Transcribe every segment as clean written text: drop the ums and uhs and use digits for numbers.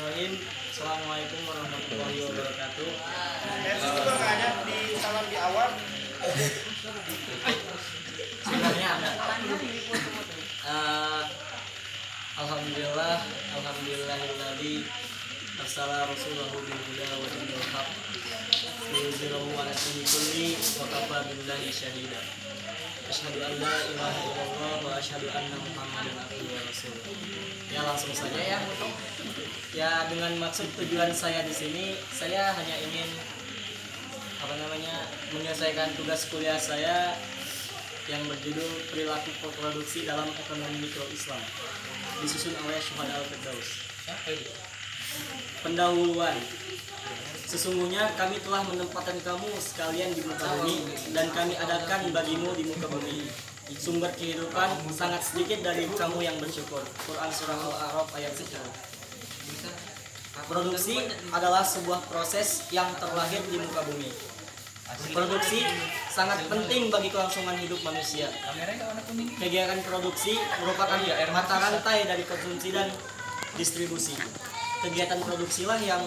Bismillahirrahmanirrahim. Assalamualaikum warahmatullahi wabarakatuh. Itu juga nggak ada di salam di awal. Sebenarnya ada. Alhamdulillah, alhamdulillahilladzi arsala rasulahu bil huda wa dinil haq liyuzhirahu 'ala dini kulli wa kafa billahi syahida. Asyhadu an la ilaha illallah wa asyhadu anna Muhammadan abduhu wa rasuluh. Ya langsung saja ya. Ya dengan maksud tujuan saya di sini, saya hanya ingin menyelesaikan tugas kuliah saya yang berjudul perilaku produksi dalam ekonomi mikro Islam, disusun oleh Syuhada Al-Firdaus. Pendahuluan. Sesungguhnya kami telah menempatkan kamu sekalian di muka bumi, dan kami adakan bagimu di muka bumi sumber kehidupan sangat sedikit dari kamu yang bersyukur. Quran Surah Al-A'raf ayat 10. Produksi adalah sebuah proses yang terlahir di muka bumi. Produksi sangat penting bagi kelangsungan hidup manusia. Kegiatan produksi merupakan mata rantai dari konsumsi dan distribusi. Kegiatan produksilah yang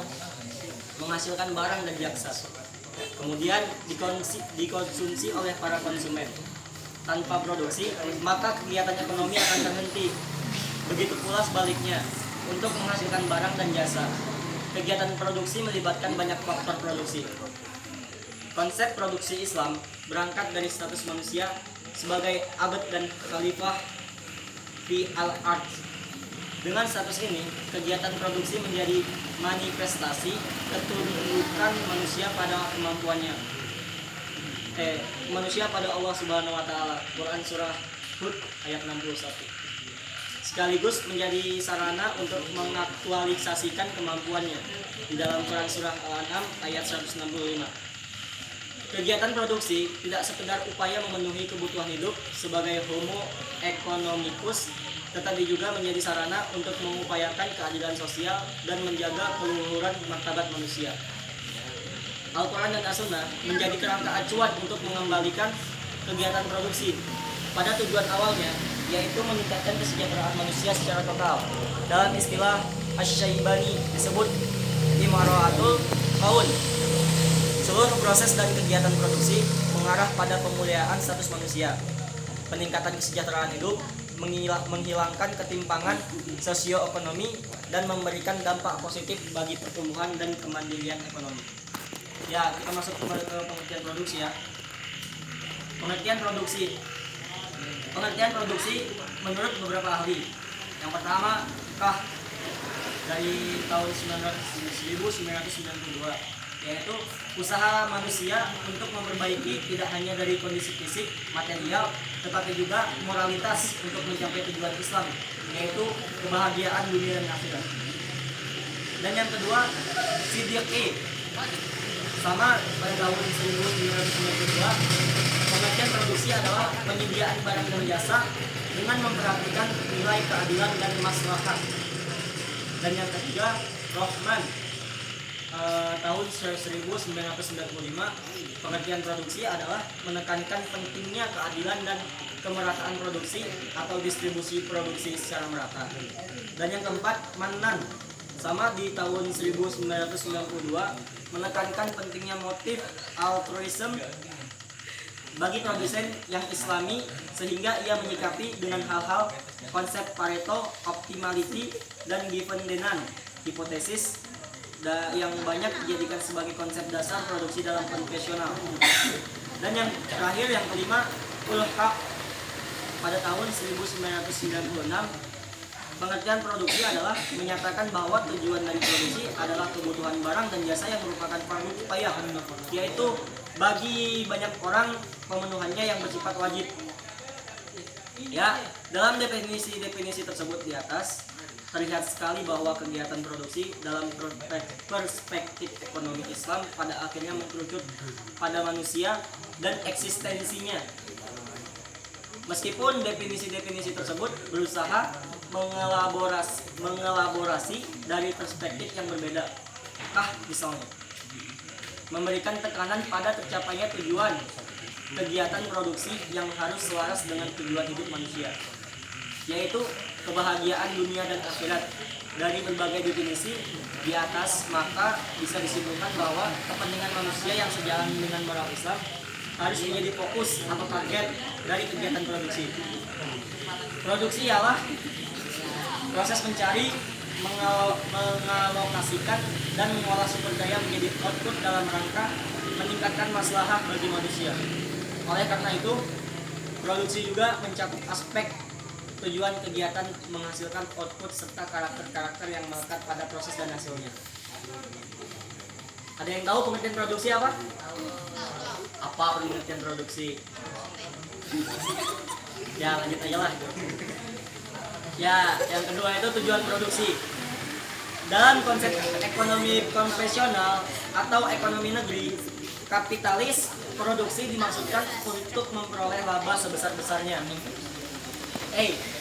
menghasilkan barang dan jasa, kemudian dikonsumsi oleh para konsumen. Tanpa produksi, maka kegiatan ekonomi akan terhenti. Begitu pula sebaliknya, untuk menghasilkan barang dan jasa. Kegiatan produksi melibatkan banyak faktor produksi. Konsep produksi Islam berangkat dari status manusia sebagai abd dan khalifah fi al-ard. Dengan status ini, kegiatan produksi menjadi manifestasi ketundukan manusia pada kemampuannya. Manusia pada Allah Subhanahu wa taala. Quran surah Hud ayat 61. Sekaligus menjadi sarana untuk mengaktualisasikan kemampuannya di dalam Quran surah Al-An'am ayat 165. Kegiatan produksi tidak sekedar upaya memenuhi kebutuhan hidup sebagai homo economicus, tetapi juga menjadi sarana untuk mengupayakan keadilan sosial dan menjaga keluhuran martabat manusia. Al-Quran dan As-Sunnah menjadi kerangka acuan untuk mengembalikan kegiatan produksi pada tujuan awalnya, yaitu meningkatkan kesejahteraan manusia secara total. Dalam istilah Asy-Syaibani disebut Imaratul Qaul. Seluruh proses dan kegiatan produksi mengarah pada pemuliaan status manusia, peningkatan kesejahteraan hidup, menghilangkan ketimpangan sosioekonomi, dan memberikan dampak positif bagi pertumbuhan dan kemandirian ekonomi. Ya, kita masuk ke pengertian produksi ya. Pengertian produksi menurut beberapa ahli. Yang pertama, Kah dari tahun 1992, yaitu usaha manusia untuk memperbaiki tidak hanya dari kondisi fisik, material, tetapi juga moralitas untuk mencapai tujuan Islam, yaitu kebahagiaan dunia dan akhirat. Dan yang kedua, Siddiqi sama pada tahun 1992, pengertian produksi adalah penyediaan barang dan jasa dengan memperhatikan nilai keadilan dan maslahat. Dan yang ketiga, Rohman tahun 1995, pengertian produksi adalah menekankan pentingnya keadilan dan kemerataan produksi atau distribusi produksi secara merata. Dan yang keempat, Mannan sama di tahun 1992, menekankan pentingnya motif altruism bagi produsen yang islami, sehingga ia menyikapi dengan hal-hal konsep Pareto, optimality, dan Givendenang hipotesis yang banyak dijadikan sebagai konsep dasar produksi dalam konvensional. Dan yang terakhir, yang kelima, Ulhaq pada tahun 1996, pengertian produksi adalah menyatakan bahwa tujuan dari produksi adalah kebutuhan barang dan jasa yang merupakan fardu kifayah, yaitu bagi banyak orang pemenuhannya yang bersifat wajib. Ya, dalam definisi tersebut di atas terlihat sekali bahwa kegiatan produksi dalam perspektif ekonomi Islam pada akhirnya mengkerucut pada manusia dan eksistensinya. Meskipun definisi-definisi tersebut berusaha mengelaborasi dari perspektif yang berbeda. Misalnya, memberikan tekanan pada tercapainya tujuan kegiatan produksi yang harus selaras dengan tujuan hidup manusia, yaitu kebahagiaan dunia dan akhirat. dari berbagai definisi di atas, maka bisa disimpulkan bahwa kepentingan manusia yang sejalan dengan moral Islam harus menjadi fokus atau target dari kegiatan produksi. Produksi ialah proses mencari, mengalokasikan, dan mengolah sumber daya menjadi output dalam rangka meningkatkan maslahah bagi manusia. Oleh karena itu, produksi juga mencakup aspek tujuan kegiatan menghasilkan output serta karakter-karakter yang melekat pada proses dan hasilnya. Ada yang tahu pengertian produksi apa? Apa pengertian produksi? Ya lanjut aja lah. Ya, yang kedua itu tujuan produksi. Dalam konsep ekonomi konvensional atau ekonomi negeri, kapitalis, produksi dimaksudkan untuk memperoleh laba sebesar-besarnya.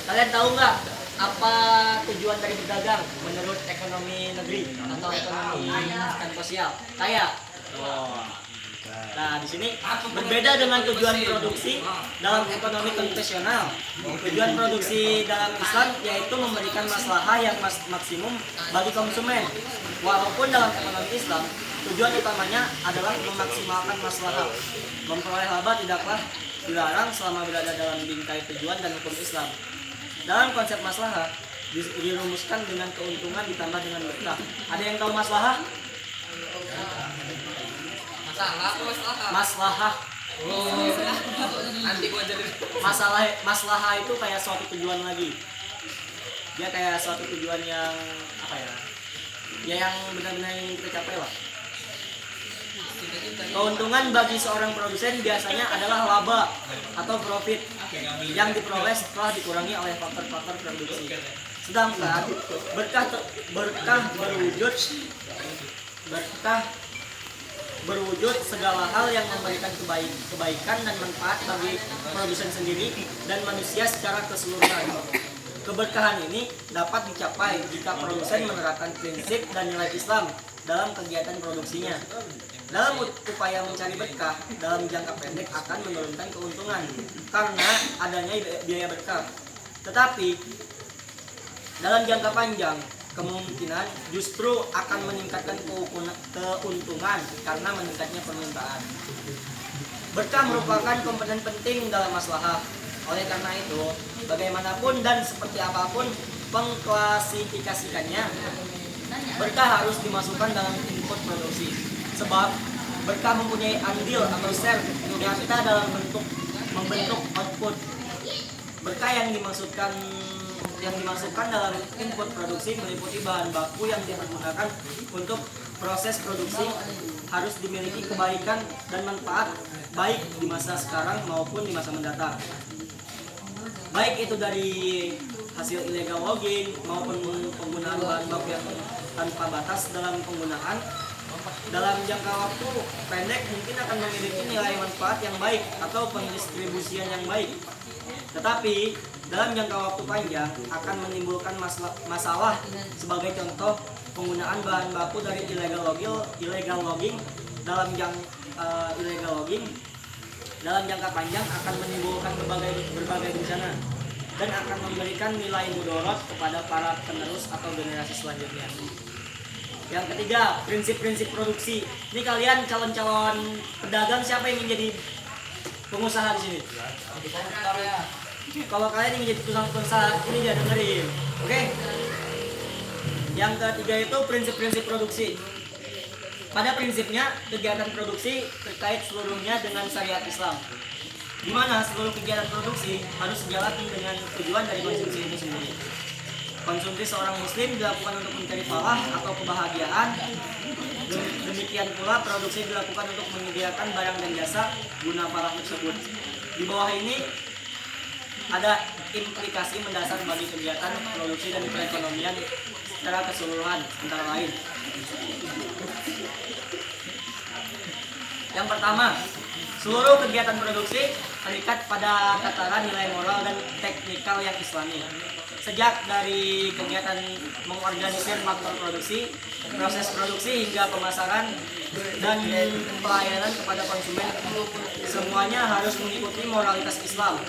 Kalian tahu nggak apa tujuan dari berdagang menurut ekonomi negeri atau ekonomi sosial? Kaya. Nah, di sini berbeda dengan tujuan produksi dalam ekonomi konvensional. Tujuan produksi dalam Islam yaitu memberikan maslahah yang maksimum bagi konsumen. Walaupun dalam ekonomi Islam, tujuan utamanya adalah memaksimalkan maslahah. Memperoleh laba tidaklah dilarang selama berada dalam bingkai tujuan dan hukum Islam. Dalam konsep maslahah dirumuskan dengan keuntungan ditambah dengan berkah. Ada yang tahu maslahah? Maslahah. Maslahah itu kayak suatu tujuan lagi. Dia kayak suatu tujuan yang apa ya? Ya yang benar-benar ingin kita capai lah. Keuntungan bagi seorang produsen biasanya adalah laba atau profit yang diperoleh setelah dikurangi oleh faktor-faktor produksi. Sedangkan berkah berwujud segala hal yang memberikan kebaikan dan manfaat bagi produsen sendiri dan manusia secara keseluruhan. Keberkahan ini dapat dicapai jika produsen menerapkan prinsip dan nilai Islam dalam kegiatan produksinya. Dalam upaya mencari berkah dalam jangka pendek akan menurunkan keuntungan karena adanya biaya berkah. Tetapi dalam jangka panjang kemungkinan justru akan meningkatkan keuntungan karena meningkatnya permintaan. Berkah merupakan komponen penting dalam maslahah. Oleh karena itu, bagaimanapun dan seperti apapun pengklasifikasikannya, berkah harus dimasukkan dalam input produksi. Sebab berkah mempunyai andil atau share nyata dalam membentuk output. Berkah yang dimasukkan dalam input produksi meliputi bahan baku yang dipergunakan untuk proses produksi harus dimiliki kebaikan dan manfaat baik di masa sekarang maupun di masa mendatang. Baik itu dari hasil illegal logging maupun penggunaan bahan baku yang tanpa batas dalam penggunaan. Dalam jangka waktu pendek mungkin akan memiliki nilai manfaat yang baik atau pendistribusian yang baik. Tetapi dalam jangka waktu panjang akan menimbulkan masalah. Sebagai contoh, penggunaan bahan baku dari illegal logging dalam jangka panjang akan menimbulkan berbagai bencana dan akan memberikan nilai mudorot kepada para penerus atau generasi selanjutnya. Yang ketiga, prinsip-prinsip produksi. Ini kalian calon-calon pedagang siapa yang ingin jadi pengusaha di sini? Kalau kalian ingin jadi pengusaha, ini dia dengerin. Oke? Yang ketiga itu prinsip-prinsip produksi. Pada prinsipnya, kegiatan produksi terkait seluruhnya dengan syariat Islam. Di mana seluruh kegiatan produksi harus sejalan dengan tujuan dari konsumsi itu sendiri. Konsumsi seorang muslim dilakukan untuk mencari falah atau kebahagiaan. Demikian pula produksi dilakukan untuk menyediakan barang dan jasa guna falah tersebut. Di bawah ini ada implikasi mendasar bagi kegiatan produksi dan perekonomian secara keseluruhan, antara lain. Yang pertama, seluruh kegiatan produksi terikat pada tataran nilai moral dan teknikal yang islami. Sejak dari kegiatan mengorganisir faktor produksi, proses produksi hingga pemasaran dan pelayanan kepada konsumen, semuanya harus mengikuti moralitas Islam.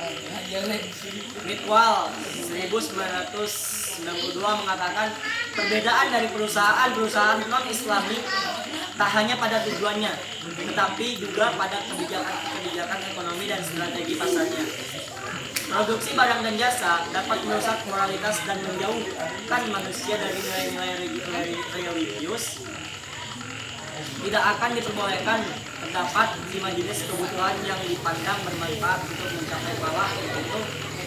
Mitwal 1992 mengatakan perbedaan dari perusahaan non-Islami tak hanya pada tujuannya, tetapi juga pada kebijakan ekonomi dan strategi pasarnya. Produksi barang dan jasa dapat merusak moralitas dan menjauhkan manusia dari nilai-nilai religius. Tidak akan diperbolehkan terdapat 5 jenis kebutuhan yang dipandang bermanfaat untuk mencapai falah, yaitu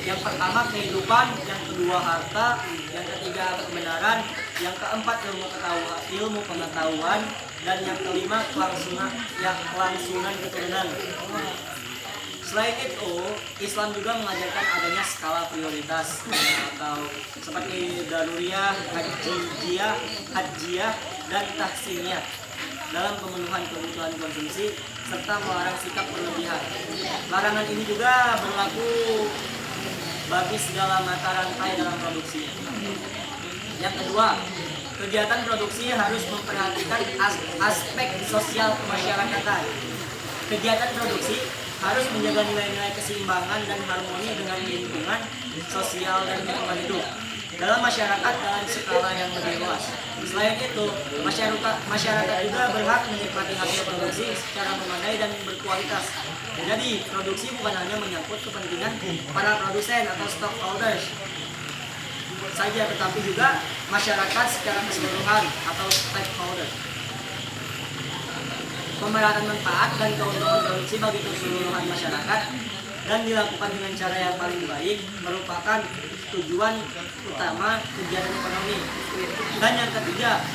yang pertama kehidupan, yang kedua harta, yang ketiga kebenaran, yang keempat ilmu pengetahuan, dan yang kelima kelangsungan keturunan. Selain itu, Islam juga mengajarkan adanya skala prioritas atau seperti daruriyah, hajjiyah, dan tahsiniyah dalam pemenuhan kebutuhan konsumsi serta melarang sikap berlebihan. Larangan ini juga berlaku bagi segala mata rantai dalam produksi. Yang kedua, kegiatan produksi harus memperhatikan aspek sosial kemasyarakatan. Kegiatan produksi harus menjaga nilai-nilai keseimbangan dan harmoni dengan lingkungan sosial dan lingkungan hidup dalam masyarakat dalam skala yang lebih luas. Selain itu, masyarakat juga berhak menikmati hasil produksi secara memadai dan berkualitas. Jadi, produksi bukan hanya menyangkut kepentingan para produsen atau stockholders saja, tetapi juga masyarakat secara keseluruhan atau stakeholder. Pemerataan manfaat dan keuntungan produksi bagi keseluruhan masyarakat dan dilakukan dengan cara yang paling baik merupakan tujuan utama kegiatan ekonomi. Dan yang ketiga,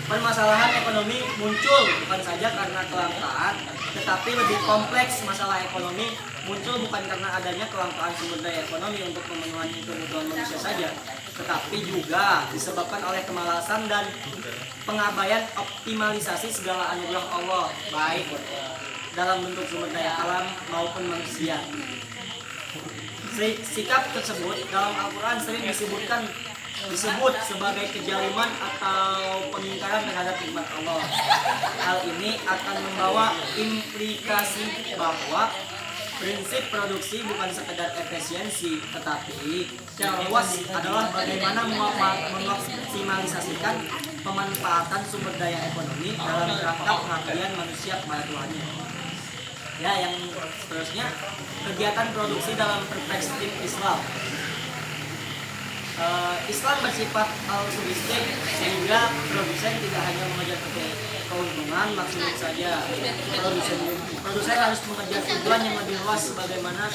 permasalahan ekonomi muncul bukan saja karena kelangkaan, tetapi lebih kompleks. Masalah ekonomi muncul bukan karena adanya kelangkaan sumber daya ekonomi untuk memenuhi kebutuhan manusia saja, tetapi juga disebabkan oleh kemalasan dan pengabaian optimalisasi segala anugerah Allah, baik dalam bentuk sumber daya alam maupun manusia. Sikap tersebut dalam Al-Quran sering disebut sebagai kezaliman atau pengingkaran terhadap nikmat Allah. Hal ini akan membawa implikasi bahwa prinsip produksi bukan sekedar efisiensi, tetapi secara luas adalah bagaimana mengoptimalisasikan pemanfaatan sumber daya ekonomi dalam rangka pengabdian manusia kepada Tuhannya. Ya, yang seterusnya, kegiatan produksi dalam perspektif Islam. Islam bersifat altruistik sehingga produsen tidak hanya mengejar keuntungan maksimal saja. Produsen harus mengejar tujuan yang lebih luas, sebagaimana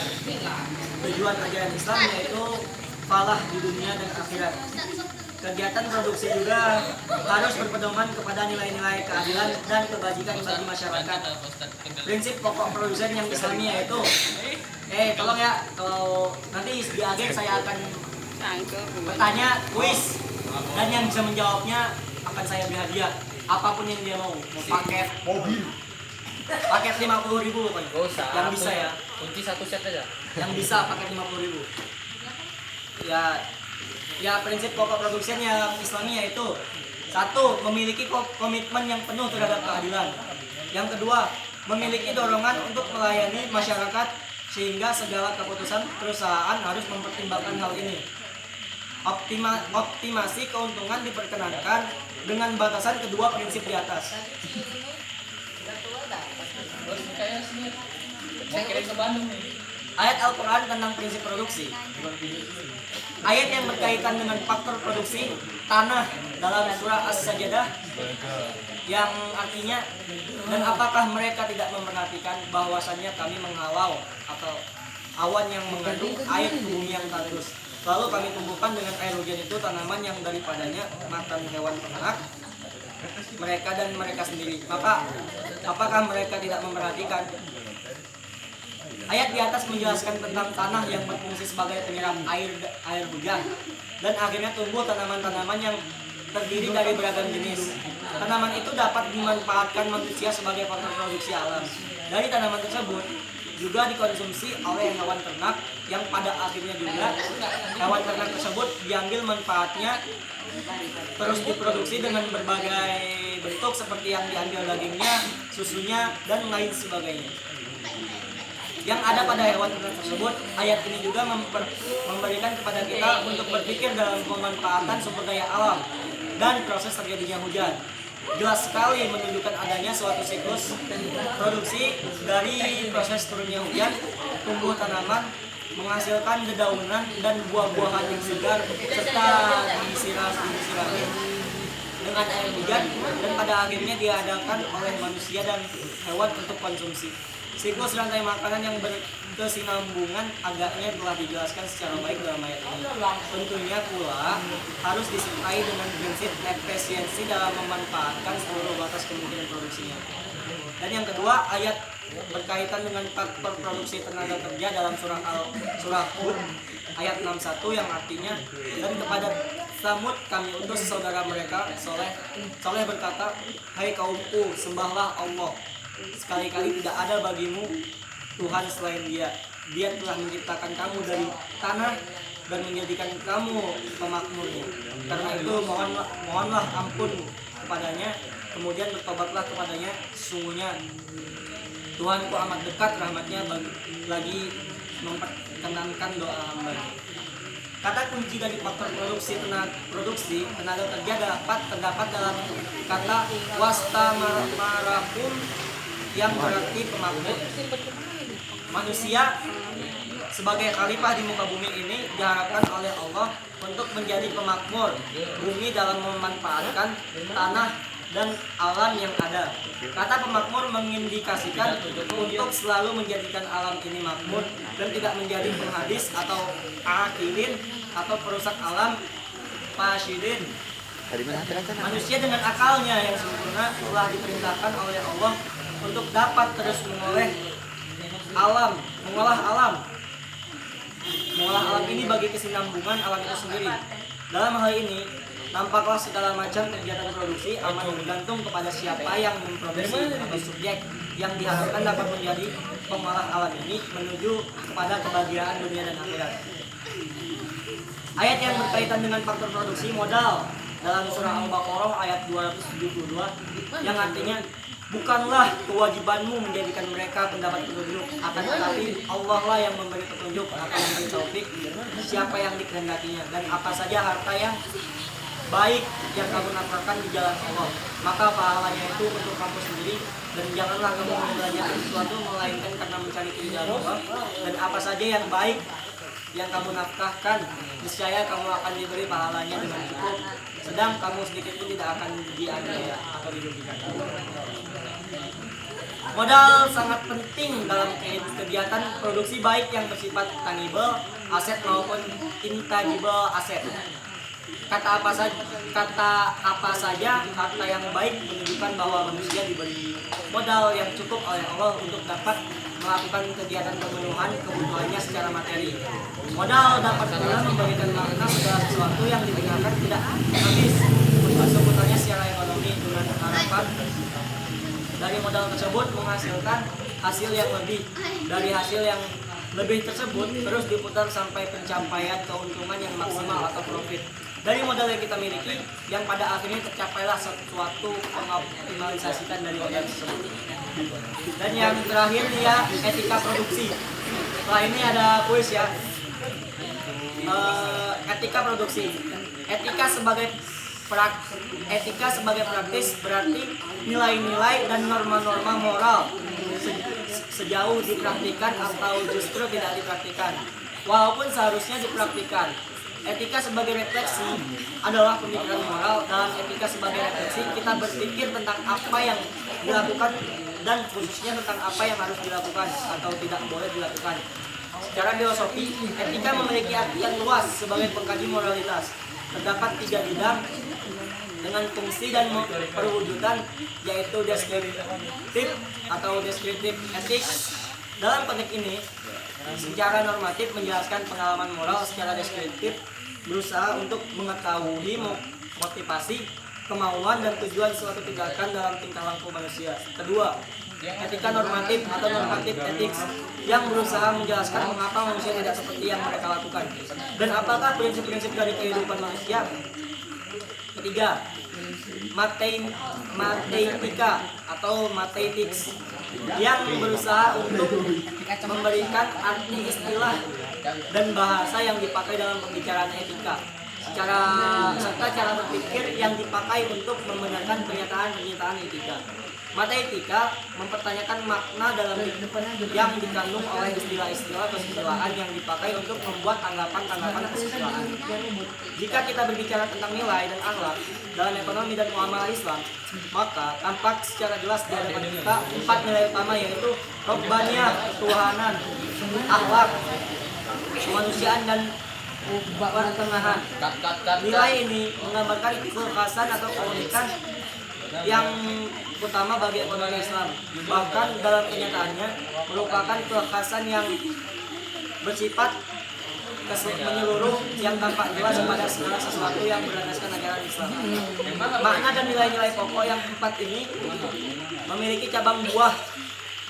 tujuan ajaran Islam, yaitu falah di dunia dan akhirat. Kegiatan produksi juga harus berpedoman kepada nilai-nilai keadilan dan kebajikan bagi masyarakat. Prinsip pokok produsen yang Islami yaitu, tolong ya, kalau nanti di akhir saya akan bertanya kuis, dan yang bisa menjawabnya akan saya beri hadiah apapun yang dia mau paket mobil, paket 50.000 pokoknya. Yang bisa ya, kunci satu set aja. yang bisa paket 50.000. Ya, prinsip pokok produsen yang Islami yaitu: 1. Memiliki komitmen yang penuh terhadap keadilan. Yang kedua, memiliki dorongan untuk melayani masyarakat sehingga segala keputusan perusahaan harus mempertimbangkan hal ini. Optimasi keuntungan diperkenankan dengan batasan kedua prinsip di atas. Saya kirim ke Bandung nih. Ayat Al-Quran tentang prinsip produksi. Ayat yang berkaitan dengan faktor produksi tanah dalam surah As-Sajdah, yang artinya, dan apakah mereka tidak memperhatikan bahwasannya kami menghalau atau awan yang mengandung air ke bumi yang tandus, lalu kami tumbuhkan dengan air hujan itu tanaman yang daripadanya makan hewan ternak mereka dan mereka sendiri. Maka apakah mereka tidak memperhatikan? Ayat di atas menjelaskan tentang tanah yang berfungsi sebagai penyerap air hujan, dan akhirnya tumbuh tanaman-tanaman yang terdiri dari beragam jenis. Tanaman itu dapat dimanfaatkan manusia sebagai faktor produksi alam. Dari tanaman tersebut juga dikonsumsi oleh hewan ternak yang pada akhirnya juga hewan ternak tersebut diambil manfaatnya terus diproduksi dengan berbagai bentuk seperti yang diambil dagingnya, susunya, dan lain sebagainya. Yang ada pada hewan ternak tersebut, ayat ini juga memberikan kepada kita untuk berpikir dalam pemanfaatan sumber daya alam dan proses terjadinya hujan. Jelas sekali menunjukkan adanya suatu siklus produksi dari proses turunnya hujan, tumbuh tanaman, menghasilkan dedaunan dan buah-buahan yang segar serta disirami dengan air hujan dan pada akhirnya diadakan oleh manusia dan hewan untuk konsumsi. Siklus rantai makanan yang berkesinambungan agaknya telah dijelaskan secara baik dalam ayat ini. Tentunya pula harus disertai dengan prinsip efisiensi dalam memanfaatkan seluruh batas kemungkinan produksinya. Dan yang kedua, ayat berkaitan dengan faktor produksi tenaga kerja dalam surah Hud ayat 61 yang artinya, dan kepada Samud kami utus saudara mereka Soleh berkata, hai kaumku, sembahlah Allah, sekali-kali tidak ada bagimu Tuhan selain Dia. Dia telah menciptakan kamu dari tanah dan menjadikan kamu pemakmurnya. Karena itu mohonlah ampun kepadanya, kemudian bertobatlah kepadanya. Sesungguhnya Tuhanku amat dekat rahmatnya lagi memperkenankan doa hamba. Kata kunci dari faktor produksi tenaga kerja terdapat dalam kata wastamarakum yang berarti pemakmur. Manusia sebagai khalifah di muka bumi ini diharapkan oleh Allah untuk menjadi pemakmur bumi dalam memanfaatkan tanah dan alam yang ada. Kata pemakmur mengindikasikan untuk selalu menjadikan alam ini makmur dan tidak menjadi penghabis atau akilin atau perusak alam fasidin. Manusia dengan akalnya yang sempurna telah diperintahkan oleh Allah untuk dapat terus mengolah alam ini bagi kesinambungan alam itu sendiri. Dalam hal ini nampaklah segala macam kegiatan produksi amat bergantung kepada siapa yang memproduksi atau subjek yang diharapkan dapat menjadi pengolah alam ini menuju kepada kebahagiaan dunia dan akhirat. Ayat yang berkaitan dengan faktor produksi modal dalam surah Al-Baqarah ayat 272 yang artinya, bukanlah kewajibanmu menjadikan mereka pendapat petunjuk, akan tetapi Allah lah yang memberi petunjuk atau memberi taufik siapa yang dikehendakinya, dan apa saja harta yang baik yang kamu nafkahkan di jalan Allah, maka pahalanya itu untuk kamu sendiri, dan janganlah kamu membelanjakan sesuatu melainkan karena mencari keridhaan Allah, dan apa saja yang baik yang kamu nafkahkan, niscaya kamu akan diberi pahalanya dengan cukup, sedang kamu sedikit pun tidak akan dianiaya atau dirugikan. Modal sangat penting dalam kegiatan produksi baik yang bersifat tangible aset maupun intangible aset. Kata apa saja harta yang baik menunjukkan bahwa manusia diberi modal yang cukup oleh Allah untuk dapat melakukan kegiatan pemenuhan kebutuhannya secara materi. Modal dapat pula memberikan makna segala sesuatu yang digunakan tidak habis seputarnya secara ekonomi, dengan harapan dari modal tersebut menghasilkan hasil yang lebih. Dari hasil yang lebih tersebut terus diputar sampai pencapaian keuntungan yang maksimal atau profit dari modal yang kita miliki, yang pada akhirnya tercapailah suatu pengoptimalisasikan dari modal tersebut. Dan yang terakhir dia etika produksi. Setelah ini ada kuis ya. Etika produksi. Etika sebagai praktis berarti nilai-nilai dan norma-norma moral sejauh dipraktikkan atau justru tidak dipraktikkan, walaupun seharusnya dipraktikkan. Etika sebagai refleksi adalah pemikiran moral. Dalam etika sebagai refleksi kita berpikir tentang apa yang dilakukan dan khususnya tentang apa yang harus dilakukan atau tidak boleh dilakukan. Secara filosofi, etika memiliki arti yang luas sebagai pengkaji moralitas. Terdapat 3 bidang dengan fungsi dan perwujudan, yaitu deskriptif atau deskriptif ethics. Dalam konteks ini, secara normatif menjelaskan pengalaman moral. Secara deskriptif berusaha untuk mengetahui motivasi, kemauan dan tujuan suatu tindakan dalam tingkah laku manusia. Kedua, etika normatif atau normatif ethics yang berusaha menjelaskan mengapa manusia tidak seperti yang mereka lakukan dan apakah prinsip-prinsip dari kehidupan manusia. Ketiga, matematika atau mathematics yang berusaha untuk memberikan arti istilah dan bahasa yang dipakai dalam pembicaraan etika serta cara berpikir yang dipakai untuk membenarkan pernyataan-pernyataan etika. Matematika mempertanyakan makna dalam yang dikandung oleh istilah-istilah kesusilaan yang dipakai untuk membuat tanggapan-tanggapan kesusilaan. Jika kita berbicara tentang nilai dan akhlak dalam ekonomi dan muamalah Islam, maka tampak secara jelas di hadapan kita 4 nilai utama, yaitu Robbaniyah, ketuhanan, akhlak, kemanusiaan, dan pertengahan. Nilai ini menggambarkan kekhasan atau keunikan yang utama bagi ekonomi Islam. Bahkan dalam kenyataannya merupakan kekhasan yang bersifat menyeluruh yang tampak jelas pada segala sesuatu yang berlandaskan ajaran Islam. Makna dan nilai-nilai pokok yang 4 ini memiliki cabang buah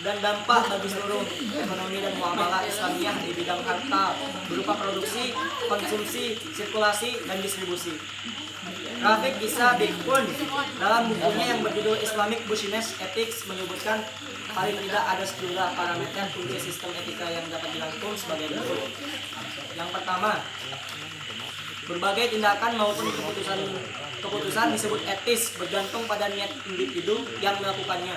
dan dampak bagi seluruh ekonomi dan muamalah Islamiyah di bidang harta berupa produksi, konsumsi, sirkulasi, dan distribusi. Rafiq Issa Bikun dalam bukunya yang berjudul Islamic Business Ethics menyebutkan paling tidak ada 10 parameter kunci sistem etika yang dapat dirangkum sebagai berikut. Yang pertama, berbagai tindakan maupun keputusan disebut etis bergantung pada niat individu yang melakukannya.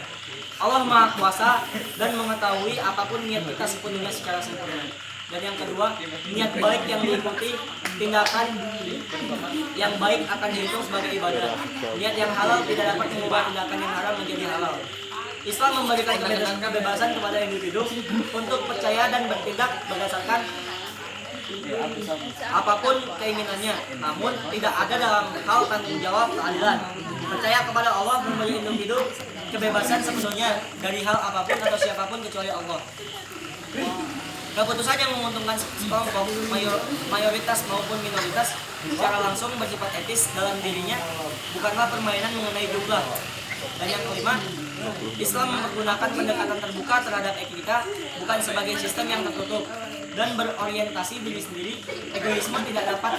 Allah Maha Kuasa dan mengetahui apapun niat kita sepenuhnya secara sempurna. Dan yang kedua, niat baik yang diikuti tindakan yang baik akan dihitung sebagai ibadah. Niat yang halal tidak dapat mengubah tindakan yang haram menjadi halal. Islam memberikan kebebasan kepada individu untuk percaya dan bertindak berdasarkan apapun keinginannya, namun tidak ada dalam hal tanggung jawab keadilan. Percaya kepada Allah memberi individu kebebasan sepenuhnya dari hal apapun atau siapapun kecuali Allah. Keputusan yang menguntungkan sekelompok, mayoritas maupun minoritas, secara langsung bersifat etis dalam dirinya, bukanlah permainan mengenai jumlah. Dan yang kelima, Islam menggunakan pendekatan terbuka terhadap etika bukan sebagai sistem yang tertutup dan berorientasi diri sendiri. Egoisme tidak dapat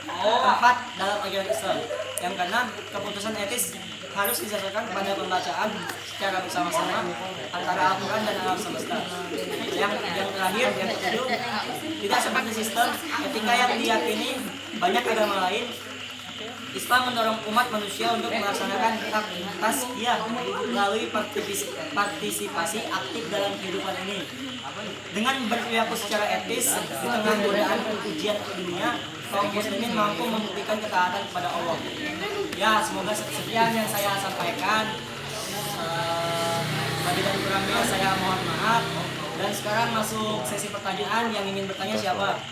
tempat dalam ajaran Islam. Yang keenam, keputusan etis harus disesuaikan pada pembacaan secara bersama-sama antara Al-Quran dan alam semesta. Yang terakhir, yang ketujuh, tidak seperti sistem etika yang diyakini banyak agama lain. Islam mendorong umat manusia untuk melaksanakan hak tazkiyah melalui partisipasi aktif dalam kehidupan ini. Dengan berperilaku secara etis di tengah godaan ujian dunia, kaum muslimin mampu membuktikan ketaatan kepada Allah. Ya, semoga sekian yang saya sampaikan. Bagi dan kurangnya saya mohon maaf. Dan sekarang masuk sesi pertanyaan. Yang ingin bertanya siapa?